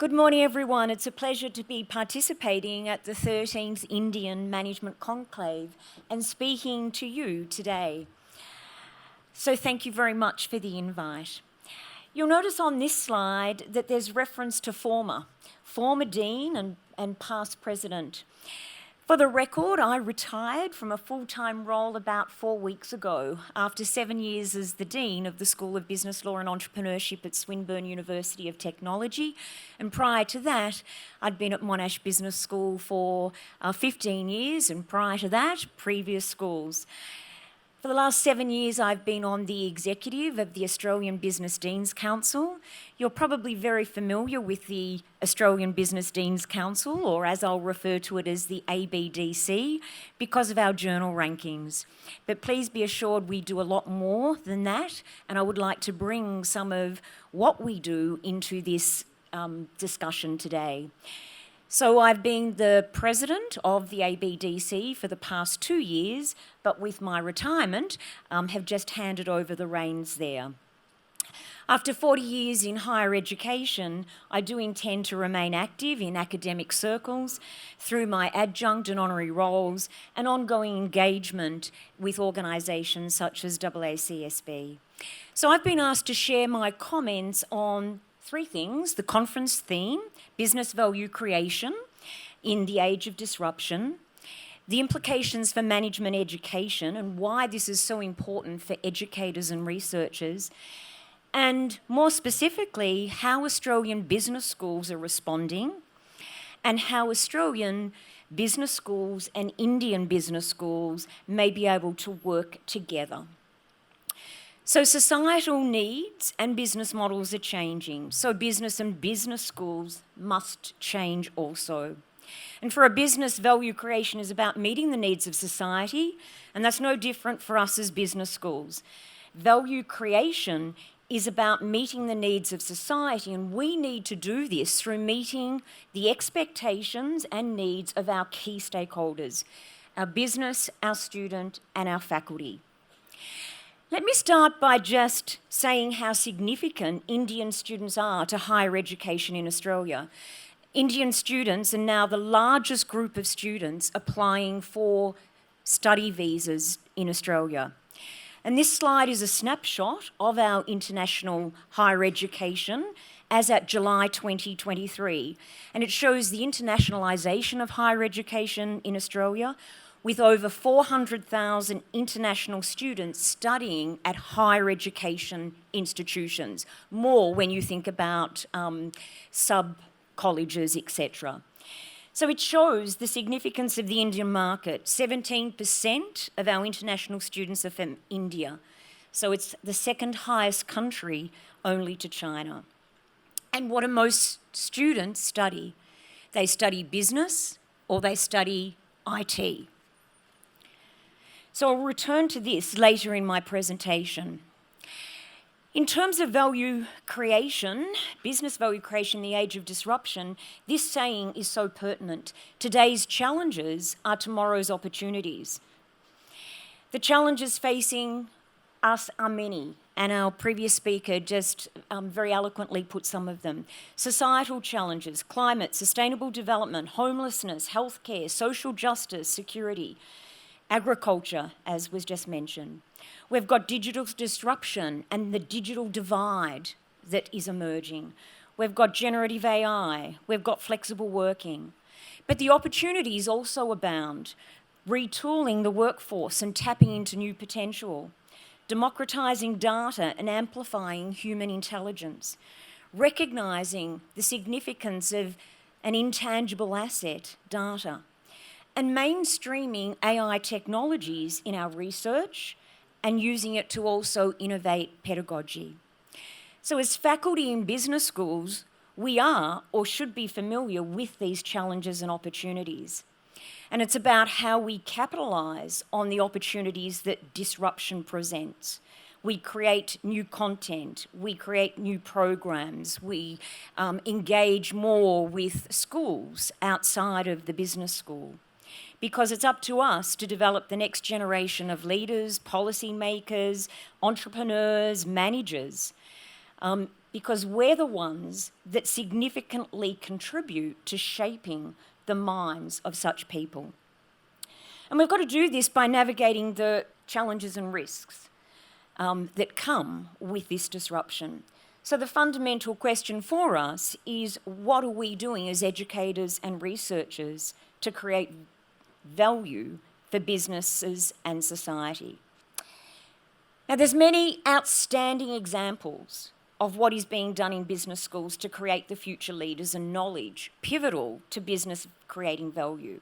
Good morning, everyone. It's a pleasure to be participating at the 13th Indian Management Conclave and speaking to you today. So thank you very much for the invite. You'll notice on this slide that there's reference to former dean and past president. For the record, I retired from a full-time role about 4 weeks ago after 7 years as the Dean of the School of Business Law and Entrepreneurship at Swinburne University of Technology. And prior to that, I'd been at Monash Business School for 15 years, and prior to that, previous schools. For the last 7 years, I've been on the executive of the Australian Business Deans Council. You're probably very familiar with the Australian Business Deans Council, or as I'll refer to it as the ABDC, because of our journal rankings. But please be assured we do a lot more than that, and I would like to bring some of what we do into this discussion today. So I've been the president of the ABDC for the past 2 years, but with my retirement, have just handed over the reins there. After 40 years in higher education, I do intend to remain active in academic circles through my adjunct and honorary roles and ongoing engagement with organisations such as AACSB. So I've been asked to share my comments on 3 things: the conference theme, business value creation in the age of disruption, the implications for management education and why this is so important for educators and researchers, and more specifically, how Australian business schools are responding and how Australian business schools and Indian business schools may be able to work together. So societal needs and business models are changing, so business and business schools must change also. And for a business, value creation is about meeting the needs of society, and that's no different for us as business schools. Value creation is about meeting the needs of society, and we need to do this through meeting the expectations and needs of our key stakeholders, our business, our student, and our faculty. Let me start by just saying how significant Indian students are to higher education in Australia. Indian students are now the largest group of students applying for study visas in Australia. And this slide is a snapshot of our international higher education as at July 2023. And it shows the internationalisation of higher education in Australia, with over 400,000 international students studying at higher education institutions, more when you think about sub-colleges, etc. So it shows the significance of the Indian market. 17% of our international students are from India, so it's the second highest country only to China. And what do most students study? They study business or they study IT. So I'll return to this later in my presentation. In terms of value creation, business value creation in the age of disruption, this saying is so pertinent. Today's challenges are tomorrow's opportunities. The challenges facing us are many, and our previous speaker just very eloquently put some of them. Societal challenges, climate, sustainable development, homelessness, healthcare, social justice, security, agriculture, as was just mentioned. We've got digital disruption and the digital divide that is emerging. We've got generative AI. We've got flexible working. But the opportunities also abound. Retooling the workforce and tapping into new potential. Democratising data and amplifying human intelligence. Recognising the significance of an intangible asset, data. And mainstreaming AI technologies in our research and using it to also innovate pedagogy. So as faculty in business schools, we are or should be familiar with these challenges and opportunities. And it's about how we capitalise on the opportunities that disruption presents. We create new content, we create new programs, we engage more with schools outside of the business school. Because it's up to us to develop the next generation of leaders, policymakers, entrepreneurs, managers. because we're the ones that significantly contribute to shaping the minds of such people. And we've got to do this by navigating the challenges and risks that come with this disruption. So the fundamental question for us is, what are we doing as educators and researchers to create value for businesses and society? Now, there's many outstanding examples of what is being done in business schools to create the future leaders and knowledge pivotal to business creating value.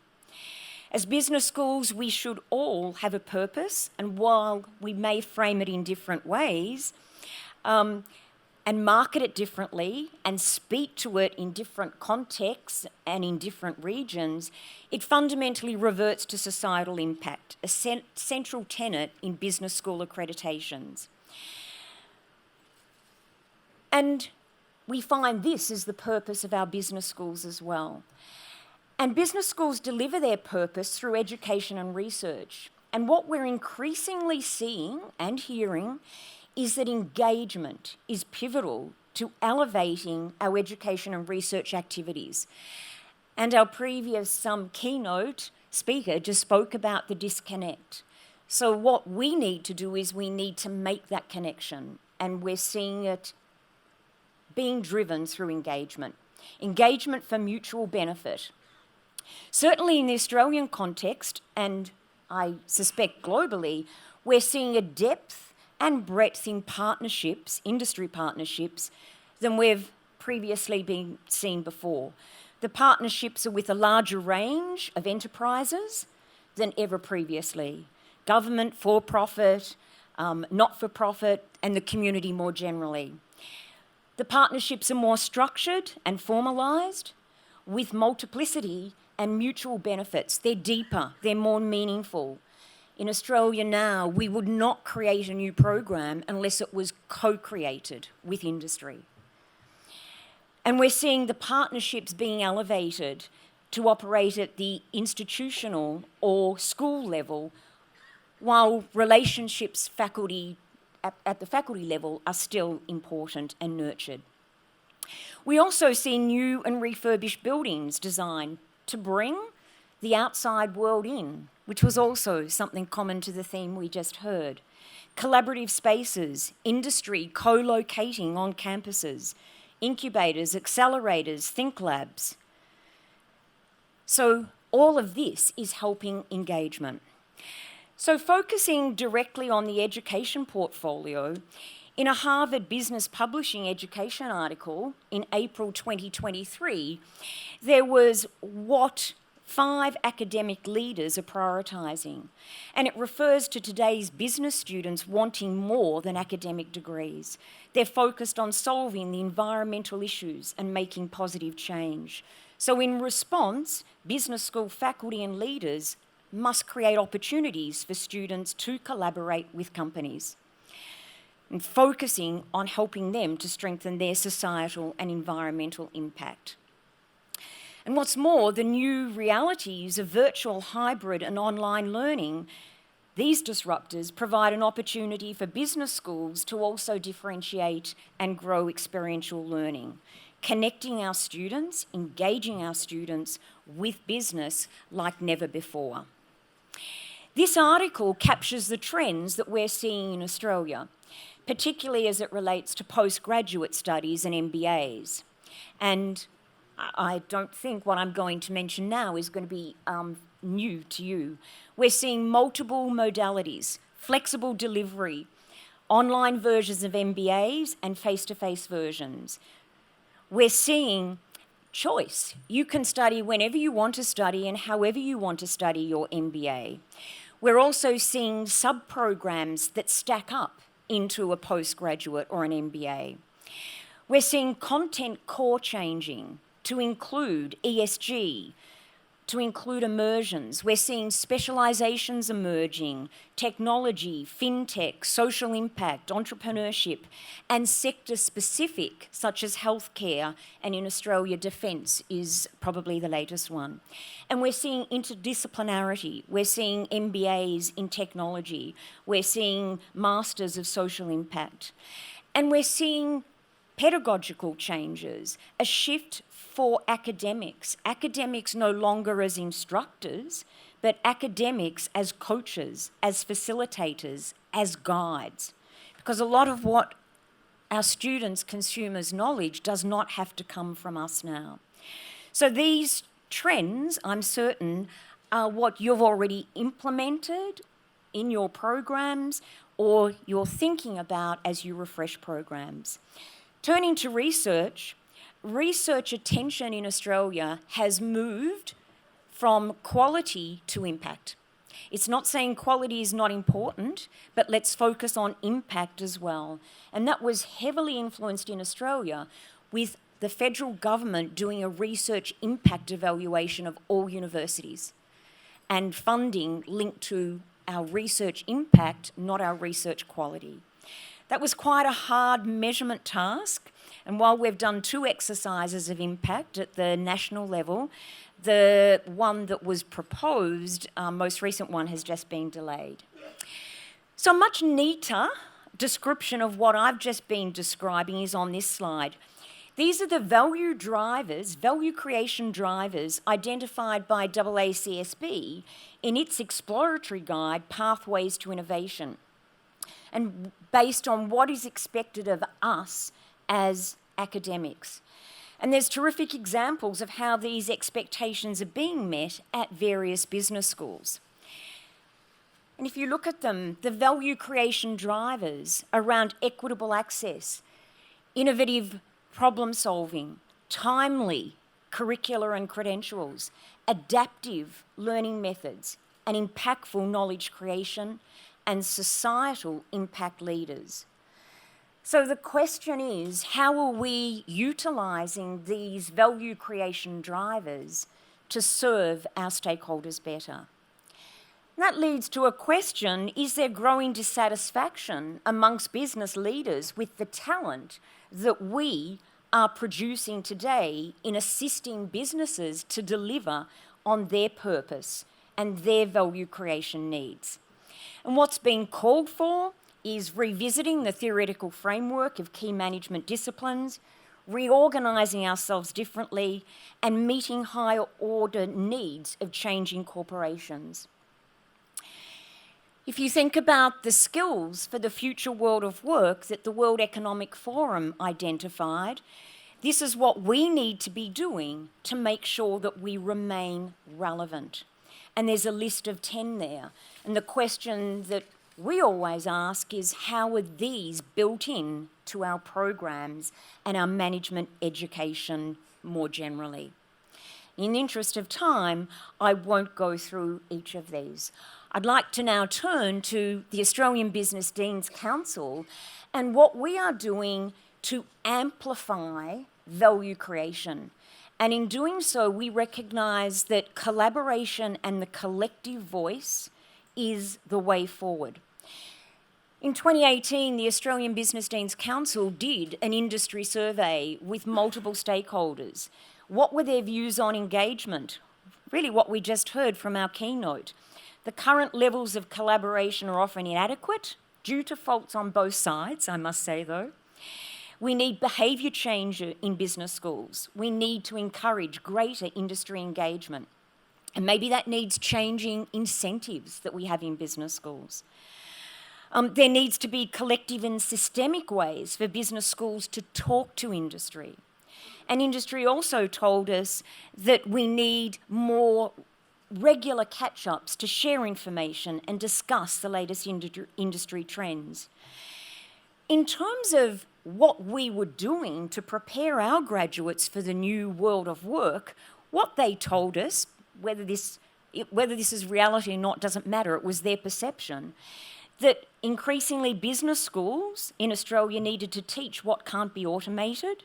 As business schools, we should all have a purpose, and while we may frame it in different ways, and market it differently and speak to it in different contexts and in different regions, it fundamentally reverts to societal impact, a central tenet in business school accreditations. And we find this is the purpose of our business schools as well. And business schools deliver their purpose through education and research. And what we're increasingly seeing and hearing is that engagement is pivotal to elevating our education and research activities. And our previous keynote speaker just spoke about the disconnect. So what we need to do is we need to make that connection, and we're seeing it being driven through engagement. Engagement for mutual benefit. Certainly in the Australian context, and I suspect globally, we're seeing a depth and breadth in partnerships, industry partnerships, than we've previously been seen before. The partnerships are with a larger range of enterprises than ever previously. Government, for-profit, not-for-profit, and the community more generally. The partnerships are more structured and formalised, with multiplicity and mutual benefits. They're deeper, they're more meaningful. In Australia now, we would not create a new program unless it was co-created with industry. And we're seeing the partnerships being elevated to operate at the institutional or school level, while relationships at the faculty level are still important and nurtured. We also see new and refurbished buildings designed to bring the outside world in, which was also something common to the theme we just heard. Collaborative spaces, industry co-locating on campuses, incubators, accelerators, think labs. So all of this is helping engagement. So focusing directly on the education portfolio, in a Harvard Business Publishing education article in April 2023, there was what 5 academic leaders are prioritising, and it refers to today's business students wanting more than academic degrees. They're focused on solving the environmental issues and making positive change. So in response, business school faculty and leaders must create opportunities for students to collaborate with companies, and focusing on helping them to strengthen their societal and environmental impact. And what's more, the new realities of virtual, hybrid and online learning, these disruptors provide an opportunity for business schools to also differentiate and grow experiential learning, connecting our students, engaging our students with business like never before. This article captures the trends that we're seeing in Australia, particularly as it relates to postgraduate studies and MBAs. And I don't think what I'm going to mention now is going to be new to you. We're seeing multiple modalities, flexible delivery, online versions of MBAs and face-to-face versions. We're seeing choice. You can study whenever you want to study and however you want to study your MBA. We're also seeing sub-programs that stack up into a postgraduate or an MBA. We're seeing content core changing to include ESG, to include immersions. We're seeing specialisations emerging, technology, fintech, social impact, entrepreneurship, and sector-specific, such as healthcare, and in Australia, defence is probably the latest one. And we're seeing interdisciplinarity. We're seeing MBAs in technology. We're seeing masters of social impact. And we're seeing pedagogical changes, a shift for academics. Academics no longer as instructors, but academics as coaches, as facilitators, as guides. Because a lot of what our students consume as knowledge does not have to come from us now. So these trends, I'm certain, are what you've already implemented in your programs or you're thinking about as you refresh programs. Turning to research, research attention in Australia has moved from quality to impact. It's not saying quality is not important, but let's focus on impact as well. And that was heavily influenced in Australia with the federal government doing a research impact evaluation of all universities and funding linked to our research impact, not our research quality. That was quite a hard measurement task, and while we've done 2 exercises of impact at the national level, the one that was proposed, most recent one, has just been delayed. So a much neater description of what I've just been describing is on this slide. These are the value drivers, value creation drivers, identified by AACSB in its exploratory guide, Pathways to Innovation, and based on what is expected of us as academics. And there's terrific examples of how these expectations are being met at various business schools. And if you look at them, the value creation drivers around equitable access, innovative problem solving, timely curricula and credentials, adaptive learning methods, and impactful knowledge creation, and societal impact leaders. So the question is, how are we utilising these value creation drivers to serve our stakeholders better? And that leads to a question, is there growing dissatisfaction amongst business leaders with the talent that we are producing today in assisting businesses to deliver on their purpose and their value creation needs? And what's being called for is revisiting the theoretical framework of key management disciplines, reorganising ourselves differently, and meeting higher order needs of changing corporations. If you think about the skills for the future world of work that the World Economic Forum identified, this is what we need to be doing to make sure that we remain relevant. And there's a list of 10 there. And the question that we always ask is, how are these built in to our programs and our management education more generally? In the interest of time, I won't go through each of these. I'd like to now turn to the Australian Business Deans Council and what we are doing to amplify value creation. And in doing so, we recognise that collaboration and the collective voice is the way forward. In 2018, the Australian Business Deans Council did an industry survey with multiple stakeholders. What were their views on engagement? Really what we just heard from our keynote. The current levels of collaboration are often inadequate, due to faults on both sides, I must say though. We need behaviour change in business schools. We need to encourage greater industry engagement. And maybe that needs changing incentives that we have in business schools. There needs to be collective and systemic ways for business schools to talk to industry. And industry also told us that we need more regular catch-ups to share information and discuss the latest industry trends. In terms of what we were doing to prepare our graduates for the new world of work, what they told us, whether this is reality or not doesn't matter, it was their perception, that increasingly business schools in Australia needed to teach what can't be automated.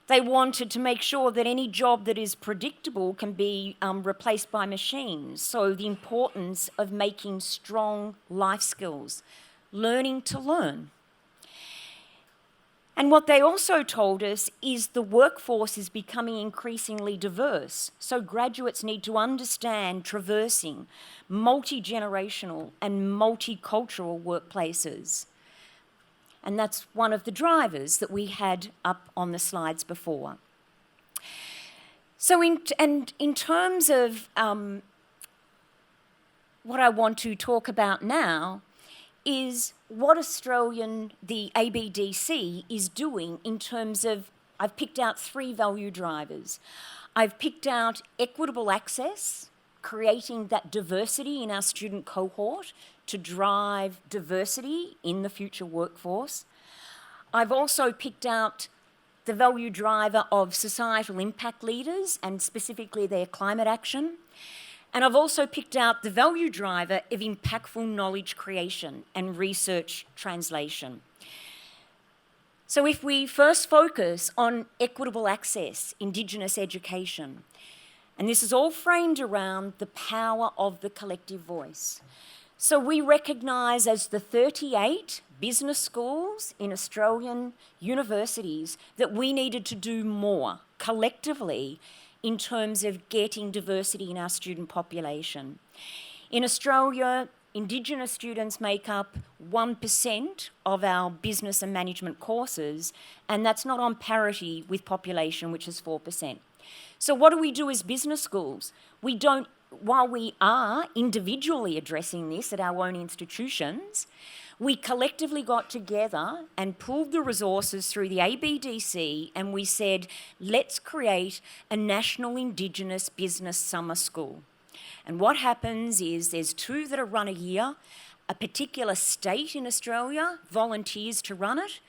They wanted to make sure that any job that is predictable can be replaced by machines. So the importance of making strong life skills, learning to learn. And what they also told us is the workforce is becoming increasingly diverse. So graduates need to understand traversing multi-generational and multicultural workplaces. And that's one of the drivers that we had up on the slides before. So in terms of what I want to talk about now is what the ABDC is doing in terms of, I've picked out 3 value drivers. I've picked out equitable access, creating that diversity in our student cohort to drive diversity in the future workforce. I've also picked out the value driver of societal impact leaders and specifically their climate action. And I've also picked out the value driver of impactful knowledge creation and research translation. So if we first focus on equitable access, Indigenous education, and this is all framed around the power of the collective voice. So we recognise as the 38 business schools in Australian universities that we needed to do more collectively in terms of getting diversity in our student population. In Australia, Indigenous students make up 1% of our business and management courses, and that's not on parity with population, which is 4%. So what do we do as business schools? While we are individually addressing this at our own institutions, we collectively got together and pooled the resources through the ABDC, and we said, let's create a National Indigenous Business Summer School. And what happens is there's 2 that are run a year. A particular state in Australia volunteers to run it.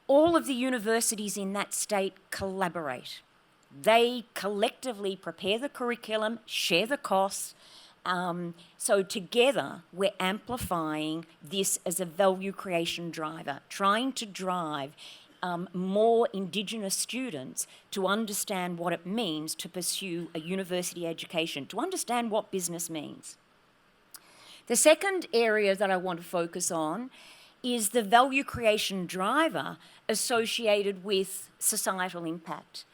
All of the universities in that state collaborate. They collectively prepare the curriculum, share the costs. So together, we're amplifying this as a value creation driver, trying to drive more Indigenous students to understand what it means to pursue a university education, to understand what business means. The second area that I want to focus on is the value creation driver associated with societal impact.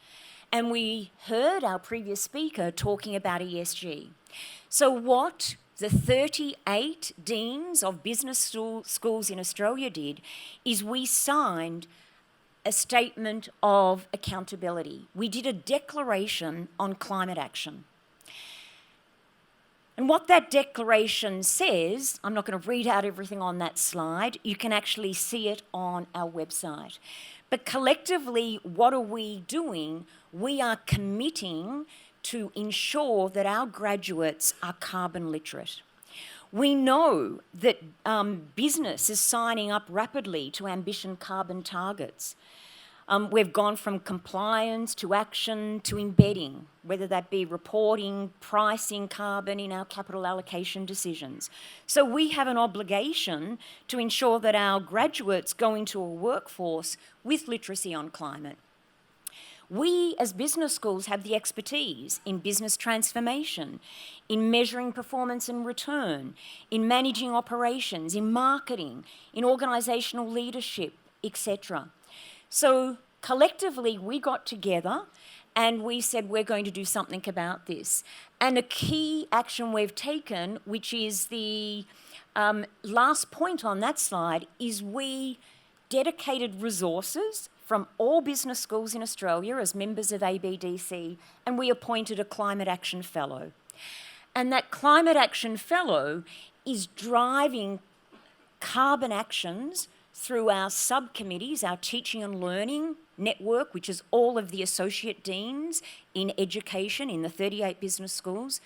And we heard our previous speaker talking about ESG. So what the 38 deans of business schools in Australia did is we signed a statement of accountability. We did a declaration on climate action. And what that declaration says, I'm not going to read out everything on that slide, you can actually see it on our website. But collectively, what are we doing? We are committing to ensure that our graduates are carbon literate. We know that business is signing up rapidly to ambition carbon targets. We've gone from compliance to action to embedding, whether that be reporting, pricing carbon in our capital allocation decisions. So we have an obligation to ensure that our graduates go into a workforce with literacy on climate. We, as business schools, have the expertise in business transformation, in measuring performance and return, in managing operations, in marketing, in organisational leadership, etc. So collectively, we got together and we said we're going to do something about this. And a key action we've taken, which is the last point on that slide, is we dedicated resources from all business schools in Australia as members of ABDC, and we appointed a Climate Action Fellow. And that Climate Action Fellow is driving carbon actions through our subcommittees, our teaching and learning network, which is all of the associate deans in education in the 38 business schools.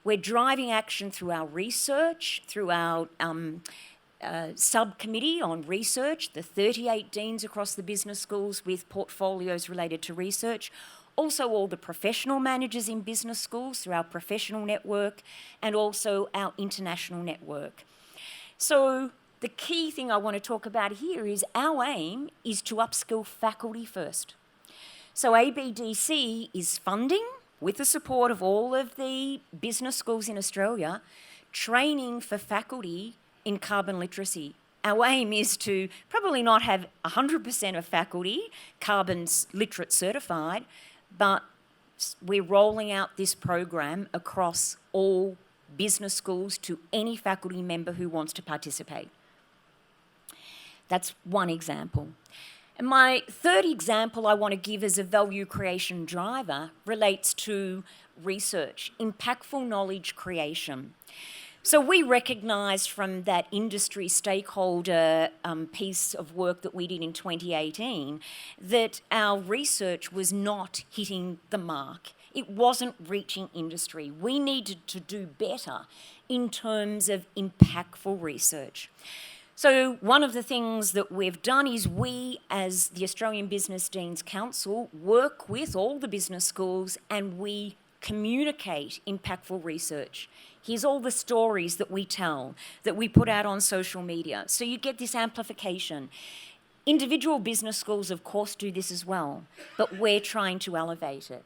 We're driving action through our research, through our subcommittee on research, the 38 deans across the business schools with portfolios related to research. Also all the professional managers in business schools through our professional network, and also our international network. So the key thing I want to talk about here is our aim is to upskill faculty first. So ABDC is funding, with the support of all of the business schools in Australia, training for faculty in carbon literacy. Our aim is to probably not have 100% of faculty carbon literate certified, but we're rolling out this program across all business schools to any faculty member who wants to participate. That's one example. And my third example I want to give as a value creation driver relates to research, impactful knowledge creation. So we recognised from that industry stakeholder piece of work that we did in 2018 that our research was not hitting the mark. It wasn't reaching industry. We needed to do better in terms of impactful research. So one of the things that we've done is we, as the Australian Business Deans Council, work with all the business schools and we communicate impactful research. Here's all the stories that we tell, that we put out on social media. So you get this amplification. Individual business schools, of course, do this as well, but we're trying to elevate it.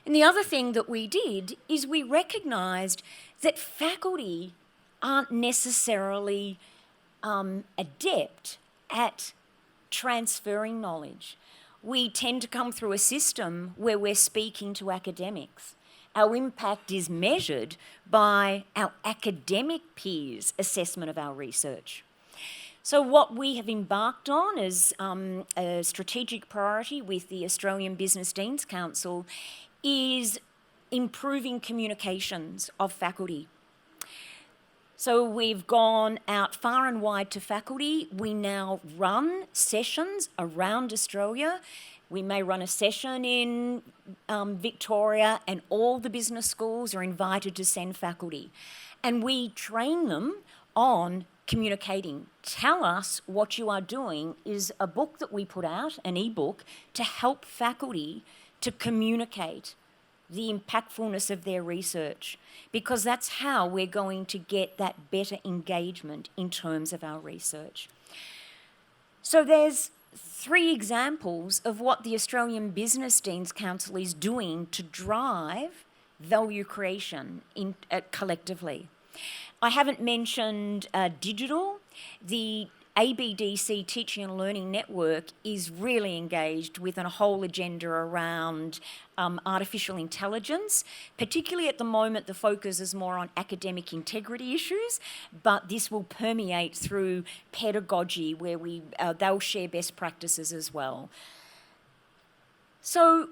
And the other thing that we did is we recognised that faculty aren't necessarily adept at transferring knowledge. We tend to come through a system where we're speaking to academics. Our impact is measured by our academic peers' assessment of our research. So what we have embarked on as a strategic priority with the Australian Business Deans Council is improving communications of faculty. So we've gone out far and wide to faculty. We now run sessions around Australia. We may run a session in Victoria and all the business schools are invited to send faculty. And we train them on communicating. Tell us what you are doing is a book that we put out, an ebook, to help faculty to communicate the impactfulness of their research, because that's how we're going to get that better engagement in terms of our research. So there's 3 examples of what the Australian Business Deans Council is doing to drive value creation collectively. I haven't mentioned digital. The ABDC Teaching and Learning Network is really engaged with a whole agenda around artificial intelligence. Particularly at the moment, the focus is more on academic integrity issues, but this will permeate through pedagogy where they'll share best practices as well. So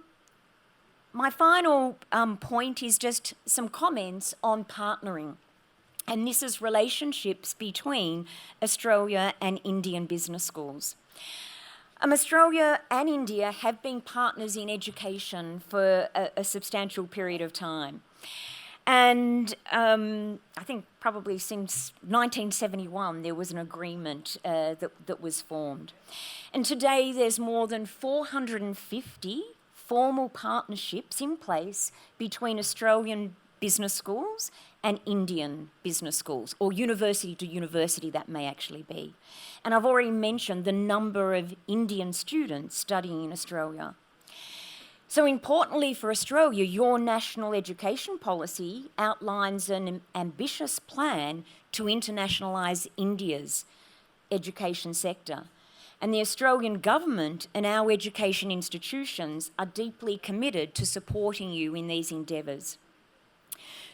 my final point is just some comments on partnering. And this is relationships between Australia and Indian business schools. Australia and India have been partners in education for a substantial period of time. And I think probably since 1971 there was an agreement that was formed. And today there's more than 450 formal partnerships in place between Australian business schools and Indian business schools, or university to university that may actually be. And I've already mentioned the number of Indian students studying in Australia. So importantly for Australia, your national education policy outlines an ambitious plan to internationalise India's education sector. And the Australian government and our education institutions are deeply committed to supporting you in these endeavours.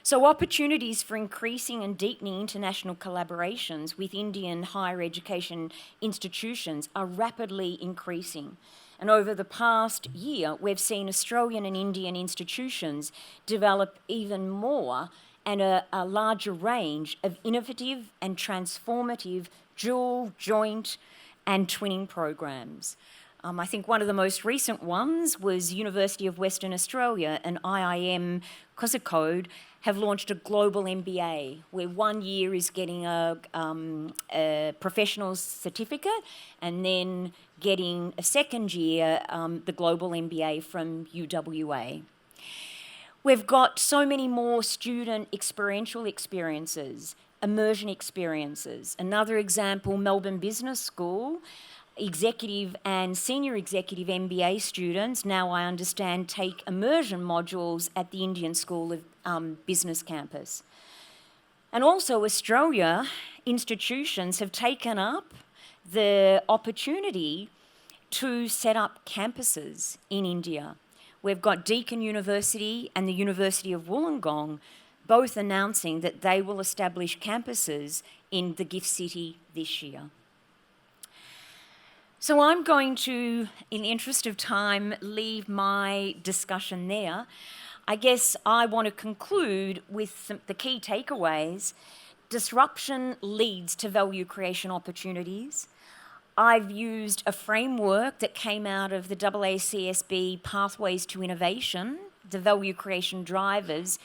So opportunities for increasing and deepening international collaborations with Indian higher education institutions are rapidly increasing. And over the past year, we've seen Australian and Indian institutions develop even more and a larger range of innovative and transformative dual, joint and twinning programs. I think one of the most recent ones was University of Western Australia and IIM Kozhikode have launched a global MBA where 1 year is getting a professional certificate and then getting a second year, the global MBA from UWA. We've got so many more student experiential experiences, immersion experiences. Another example, Melbourne Business School, executive and senior executive MBA students, now I understand, take immersion modules at the Indian School of Business campus. And also Australia institutions have taken up the opportunity to set up campuses in India. We've got Deakin University and the University of Wollongong both announcing that they will establish campuses in the gift city this year. So I'm going to, in the interest of time, leave my discussion there. I guess I want to conclude with the key takeaways. Disruption leads to value creation opportunities. I've used a framework that came out of the AACSB Pathways to Innovation, the value creation drivers,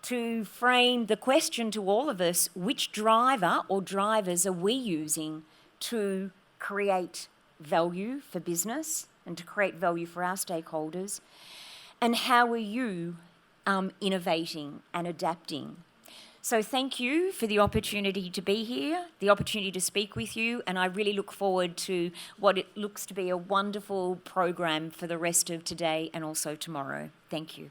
to frame the question to all of us: which driver or drivers are we using to create value for business and to create value for our stakeholders? And how are you innovating and adapting? So thank you for the opportunity to be here, the opportunity to speak with you, and I really look forward to what it looks to be a wonderful program for the rest of today and also tomorrow. Thank you.